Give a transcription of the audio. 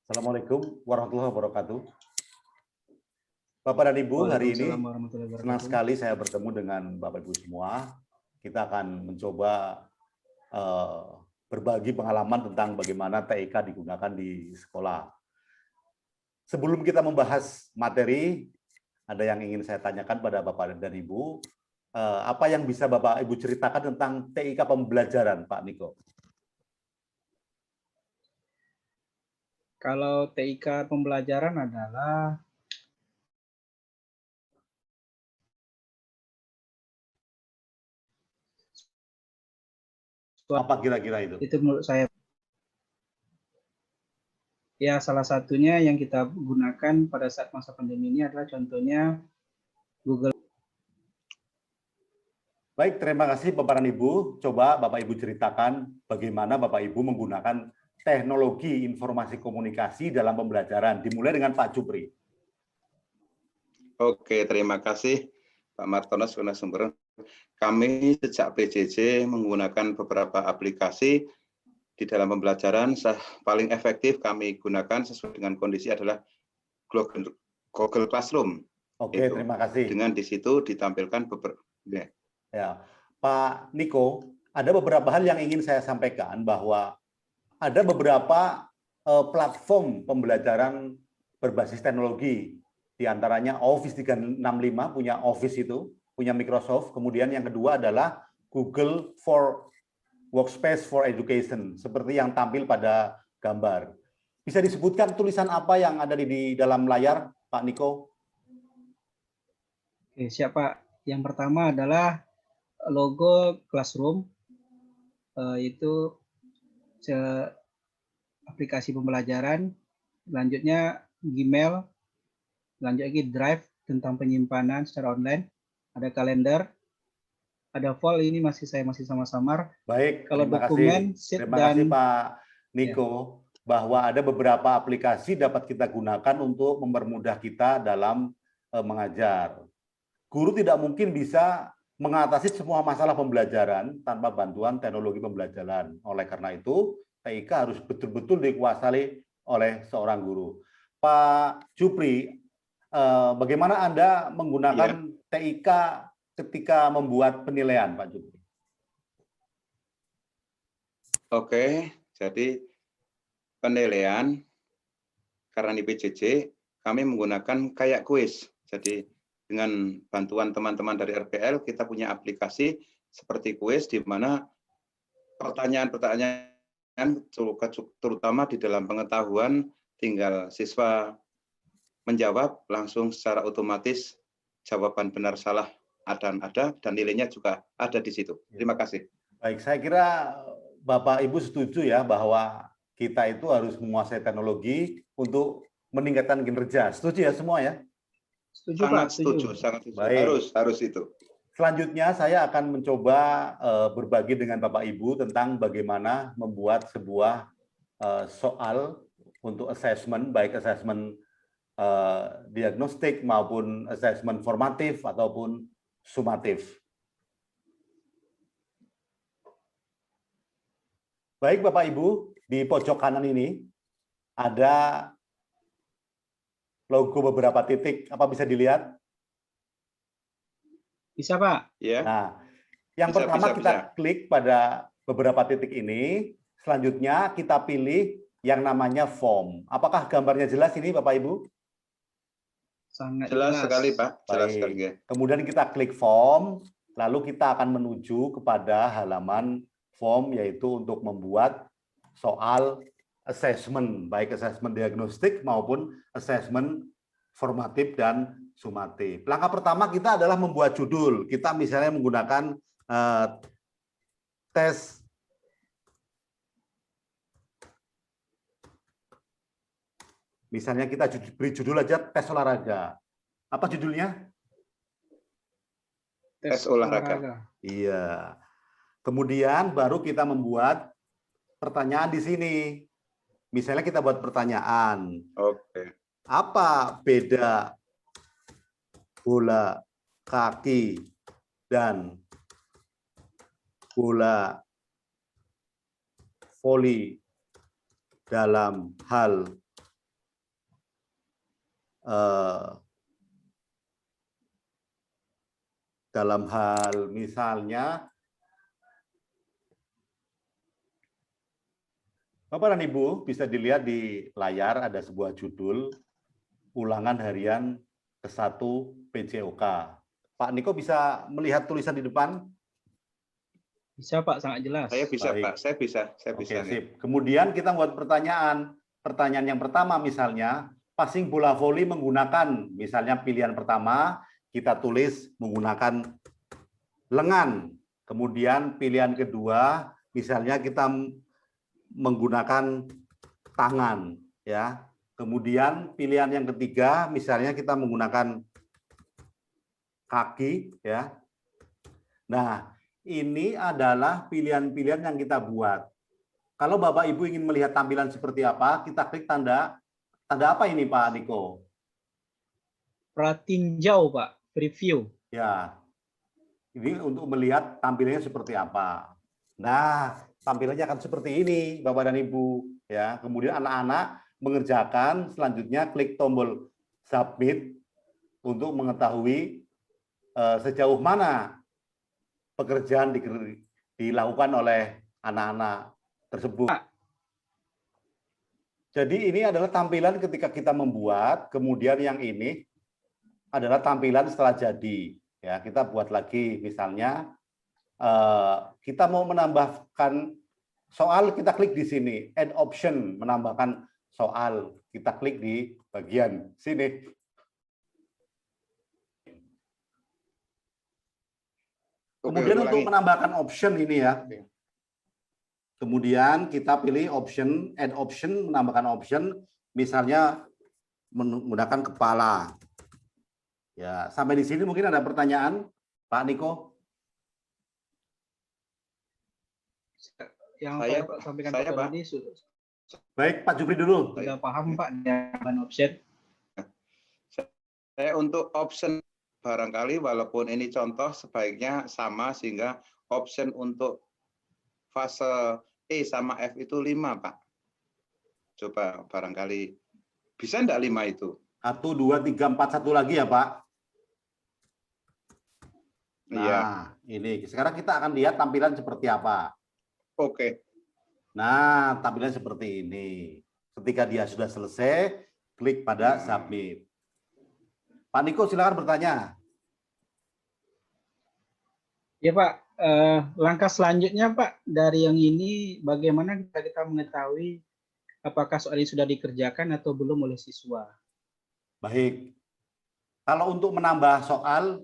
Assalamualaikum warahmatullahi wabarakatuh. Bapak dan Ibu, hari ini Waalaikumsalam warahmatullahi senang wabarakatuh. sekali saya bertemu dengan Bapak Ibu semua. Kita akan mencoba berbagi pengalaman tentang bagaimana TIK digunakan di sekolah. Sebelum kita membahas materi, ada yang ingin saya tanyakan pada Bapak dan Ibu. Apa yang bisa Bapak Ibu ceritakan tentang TIK pembelajaran, Pak Niko? Kalau TIK pembelajaran adalah Apa kira-kira itu? itu menurut saya ya salah satunya yang kita gunakan pada saat masa pandemi ini adalah contohnya Google. Baik, terima kasih Bapak dan Ibu. Coba Bapak Ibu ceritakan bagaimana Bapak Ibu menggunakan teknologi informasi komunikasi dalam pembelajaran. Dimulai dengan Pak Jupri. Oke, terima kasih Pak Martono sumber. Kami sejak PJJ menggunakan beberapa aplikasi di dalam pembelajaran. Paling efektif kami gunakan sesuai dengan kondisi adalah Google Classroom. Oke, terima kasih. Dengan di situ ditampilkan beberapa. Ya, Pak Niko, ada beberapa hal yang ingin saya sampaikan bahwa ada beberapa platform pembelajaran berbasis teknologi. Di antaranya Office 365 punya Office itu, punya Microsoft. Kemudian yang kedua adalah Google for Workspace for Education, seperti yang tampil pada gambar. Bisa disebutkan tulisan apa yang ada di dalam layar, Pak Niko? Oke, siap Pak. Yang pertama adalah logo Classroom, itu aplikasi pembelajaran. Selanjutnya Gmail, lanjut lagi Drive tentang penyimpanan secara online, ada kalender, ada file ini saya masih samar-samar. Baik, kalau terima dokumen, kasih. Terima kasih Pak Niko, bahwa ada beberapa aplikasi dapat kita gunakan untuk mempermudah kita dalam mengajar. Guru tidak mungkin bisa mengatasi semua masalah pembelajaran tanpa bantuan teknologi pembelajaran. Oleh karena itu, TIK harus betul-betul dikuasai oleh seorang guru. Pak Jupri, bagaimana Anda menggunakan TIK ketika membuat penilaian, Pak Jupri? Oke, jadi penilaian karena di PJJ kami menggunakan kayak kuis. Jadi dengan bantuan teman-teman dari RPL kita punya aplikasi seperti kuis di mana pertanyaan-pertanyaan terutama di dalam pengetahuan tinggal siswa menjawab langsung secara otomatis jawaban benar salah ada dan nilainya juga ada di situ. Terima kasih. Baik, saya kira Bapak Ibu setuju ya bahwa kita itu harus menguasai teknologi untuk meningkatkan kinerja. Setuju ya semua ya? Setuju sangat Pak, setuju, sangat setuju. Baik. Harus itu. Selanjutnya saya akan mencoba berbagi dengan Bapak Ibu tentang bagaimana membuat sebuah soal untuk assessment, baik assessment diagnostik maupun assessment formatif ataupun sumatif. Baik Bapak Ibu, di pojok kanan ini ada logo beberapa titik. Apa bisa dilihat? Bisa Pak. Ya. Nah, yang pertama kita klik pada beberapa titik ini. Selanjutnya kita pilih yang namanya form. Apakah gambarnya jelas ini Bapak Ibu? Sangat jelas sekali Pak. Jelas sekali. Kemudian kita klik form, lalu kita akan menuju kepada halaman form, yaitu untuk membuat soal assessment, baik assessment diagnostik maupun assessment formatif dan sumatif. Langkah pertama kita adalah membuat judul. Kita misalnya menggunakan tes misalnya kita beri judul aja tes olahraga. Apa judulnya? Tes olahraga. Iya. Kemudian baru kita membuat pertanyaan di sini. Misalnya kita buat pertanyaan. Oke. Apa beda bola kaki dan bola voli dalam hal dalam hal misalnya, Bapak dan Ibu bisa dilihat di layar ada sebuah judul ulangan harian ke-1 PJOK. Pak Niko bisa melihat tulisan di depan? Bisa Pak, sangat jelas. Saya bisa Baik. Pak, saya bisa. Oke, sip. Kemudian kita buat pertanyaan. Pertanyaan yang pertama misalnya, passing bola voli menggunakan, misalnya pilihan pertama, kita tulis menggunakan lengan. Kemudian pilihan kedua, misalnya kita menggunakan tangan. Ya. Kemudian pilihan yang ketiga, misalnya kita menggunakan kaki. Ya. Nah, ini adalah pilihan-pilihan yang kita buat. Kalau Bapak Ibu ingin melihat tampilan seperti apa, kita klik tanda apa ini Pak Niko? Pratinjau Pak, preview. Ya, ini untuk melihat tampilannya seperti apa. Nah, tampilannya akan seperti ini Bapak dan Ibu. Ya, kemudian anak-anak mengerjakan, selanjutnya klik tombol submit untuk mengetahui sejauh mana pekerjaan dilakukan oleh anak-anak tersebut. Jadi ini adalah tampilan ketika kita membuat, kemudian yang ini adalah tampilan setelah jadi. Ya, kita buat lagi, misalnya kita mau menambahkan soal, kita klik di sini, add option, menambahkan soal, kita klik di bagian sini. Kemudian untuk menambahkan option ini ya. Kemudian kita pilih option, add option, menambahkan option, misalnya menggunakan kepala. Ya, sampai di sini mungkin ada pertanyaan, Pak Niko? Yang saya sampaikan saya, Pak Pak. tadi sudah Baik, Pak Jupri dulu. paham Pak dengan option. Saya untuk option barangkali walaupun ini contoh sebaiknya sama sehingga option untuk fase E sama F itu 5, Pak. Coba barangkali bisa enggak 5 itu? 1, 2, 3, 4, 1 lagi ya, Pak. Nah, Iya. ini. Sekarang kita akan lihat tampilan seperti apa. Oke. Nah, tampilan seperti ini. Ketika dia sudah selesai, klik pada submit. Pak Niko, silakan bertanya. Ya Pak, langkah selanjutnya Pak, dari yang ini bagaimana kita mengetahui apakah soal ini sudah dikerjakan atau belum oleh siswa? Baik. Kalau untuk menambah soal,